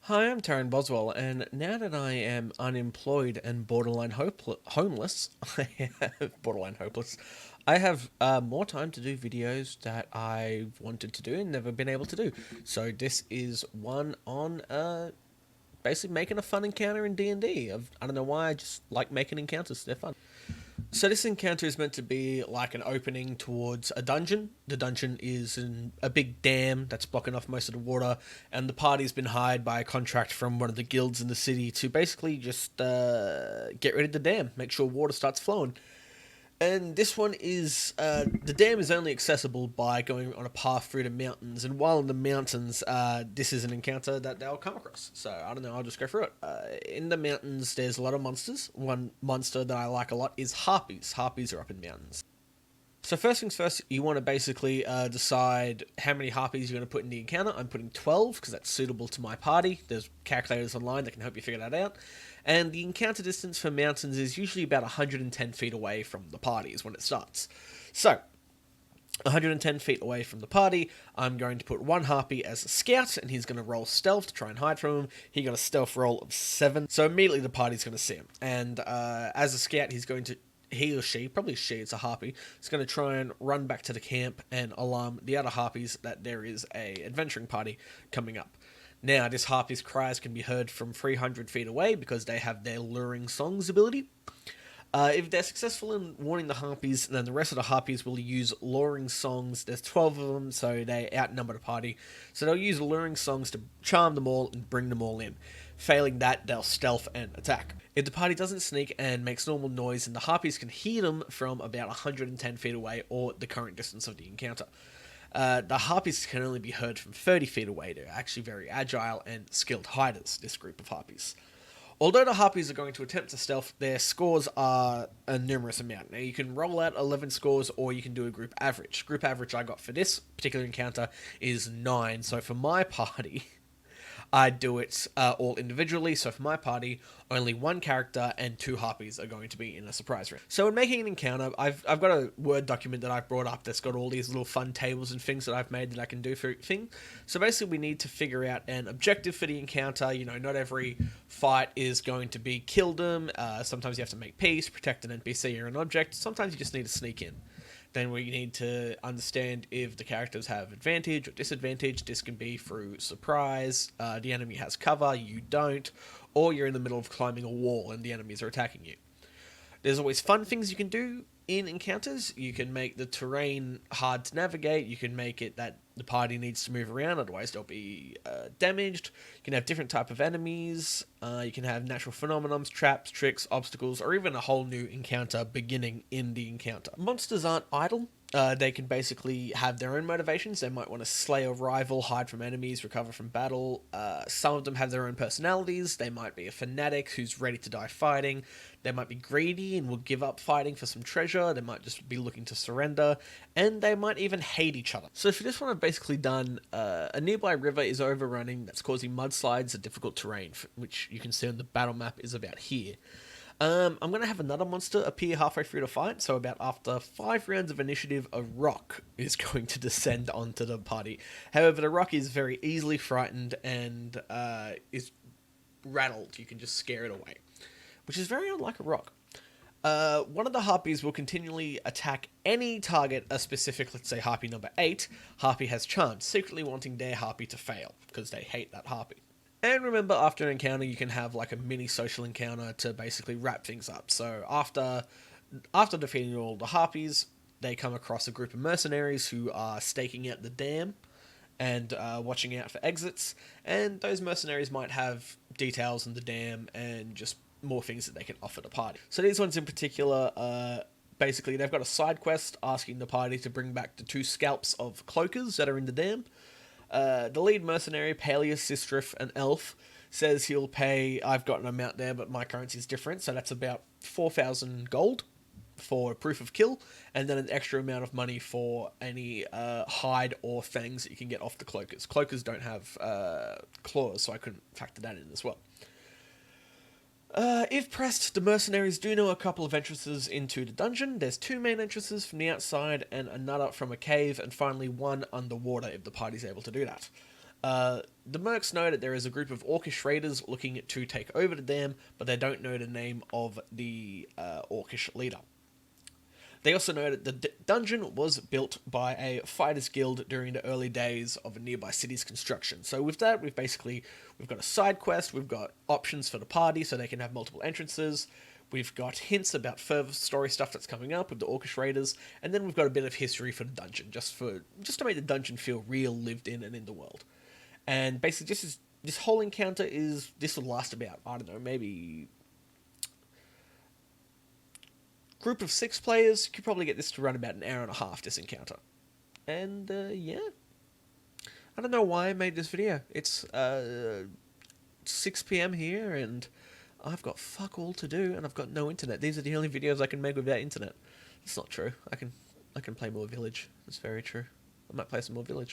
Hi, I'm Taryn Boswell, and now that I am unemployed and homeless, I have more time to do videos that I wanted to do and never been able to do. So this is one on basically making a fun encounter in D&D. I don't know why, I just like making encounters, they're fun. So this encounter is meant to be like an opening towards a dungeon. The dungeon is in a big dam that's blocking off most of the water, and the party's been hired by a contract from one of the guilds in the city to basically just get rid of the dam, make sure water starts flowing. And this one is the dam is only accessible by going on a path through the mountains. And while in the mountains, this is an encounter that they'll come across. So I don't know. I'll just go through it. In the mountains, there's a lot of monsters. One monster that I like a lot is harpies. Harpies are up in mountains. So first things first, you want to basically decide how many harpies you're going to put in the encounter. I'm putting 12 because that's suitable to my party. There's calculators online that can help you figure that out. And the encounter distance for mountains is usually about 110 feet away from the party is when it starts. So 110 feet away from the party, I'm going to put one harpy as a scout, and he's going to roll stealth to try and hide from him. He got a stealth roll of 7, so immediately the party's going to see him. And as a scout, he or she, probably she, it's a harpy, is going to try and run back to the camp and alarm the other harpies that there is a adventuring party coming up. Now, this harpy's cries can be heard from 300 feet away because they have their luring songs ability. If they're successful in warning the harpies, then the rest of the harpies will use luring songs. There's 12 of them, so they outnumber the party. So they'll use luring songs to charm them all and bring them all in. Failing that, they'll stealth and attack. If the party doesn't sneak and makes normal noise, then the harpies can hear them from about 110 feet away or the current distance of the encounter. The harpies can only be heard from 30 feet away. They're actually very agile and skilled hiders, this group of harpies. Although the harpies are going to attempt to stealth, their scores are a numerous amount. Now, you can roll out 11 scores, or you can do a group average. Group average I got for this particular encounter is 9. So for my party, I do it all individually. So for my party, only one character and 2 harpies are going to be in a surprise room. So in making an encounter, I've got a Word document that I've brought up that's got all these little fun tables and things that I've made that I can do for thing. So basically, we need to figure out an objective for the encounter. You know, not every fight is going to be kill them. Sometimes you have to make peace, protect an NPC or an object. Sometimes you just need to sneak in. Then we need to understand if the characters have advantage or disadvantage. This can be through surprise, the enemy has cover, you don't, or you're in the middle of climbing a wall and the enemies are attacking you. There's always fun things you can do in encounters. You can make the terrain hard to navigate. You can make it that the party needs to move around, otherwise they'll be damaged. You can have different type of enemies. You can have natural phenomena, traps, tricks, obstacles, or even a whole new encounter beginning in the encounter. Monsters aren't idle. They can basically have their own motivations. They might want to slay a rival, hide from enemies, recover from battle. Some of them have their own personalities. They might be a fanatic who's ready to die fighting. They might be greedy and will give up fighting for some treasure. They might just be looking to surrender. And they might even hate each other. So if you just want to basically done, a nearby river is overrunning that's causing mudslides and difficult terrain, which you can see on the battle map is about here. I'm going to have another monster appear halfway through the fight, so about after 5 rounds of initiative, a rock is going to descend onto the party. However, the rock is very easily frightened and is rattled. You can just scare it away, which is very unlike a rock. One of the harpies will continually attack any target, a specific, let's say, harpy number 8. Harpy has charmed, secretly wanting their harpy to fail, because they hate that harpy. And remember, after an encounter, you can have like a mini social encounter to basically wrap things up. So after defeating all the harpies, they come across a group of mercenaries who are staking out the dam and watching out for exits. And those mercenaries might have details on the dam and just more things that they can offer the party. So these ones in particular, basically they've got a side quest asking the party to bring back the 2 scalps of cloakers that are in the dam. The lead mercenary, Peleus, Sistrif, an elf, says he'll pay, I've got an amount there, but my currency is different, so that's about 4,000 gold for proof of kill, and then an extra amount of money for any hide or fangs that you can get off the cloakers. Cloakers don't have claws, so I couldn't factor that in as well. If pressed, the mercenaries do know a couple of entrances into the dungeon. There's 2 main entrances from the outside and another from a cave, and finally one underwater if the party's able to do that. The mercs know that there is a group of orcish raiders looking to take over the dam, but they don't know the name of the orcish leader. They also know that the dungeon was built by a fighters guild during the early days of a nearby city's construction. So with that, we've got a side quest, we've got options for the party so they can have multiple entrances, we've got hints about further story stuff that's coming up with the Orcish Raiders, and then we've got a bit of history for the dungeon, just to make the dungeon feel real, lived in, and in the world. And basically, this whole encounter will last about, I don't know, maybe group of 6 players. You could probably get this to run about an hour and a half, this encounter. And yeah, I don't know why I made this video. It's 6 p.m. here, and I've got fuck all to do, and I've got no internet. These are the only videos I can make without internet. It's not true. I can play more Village. That's very true. I might play some more Village.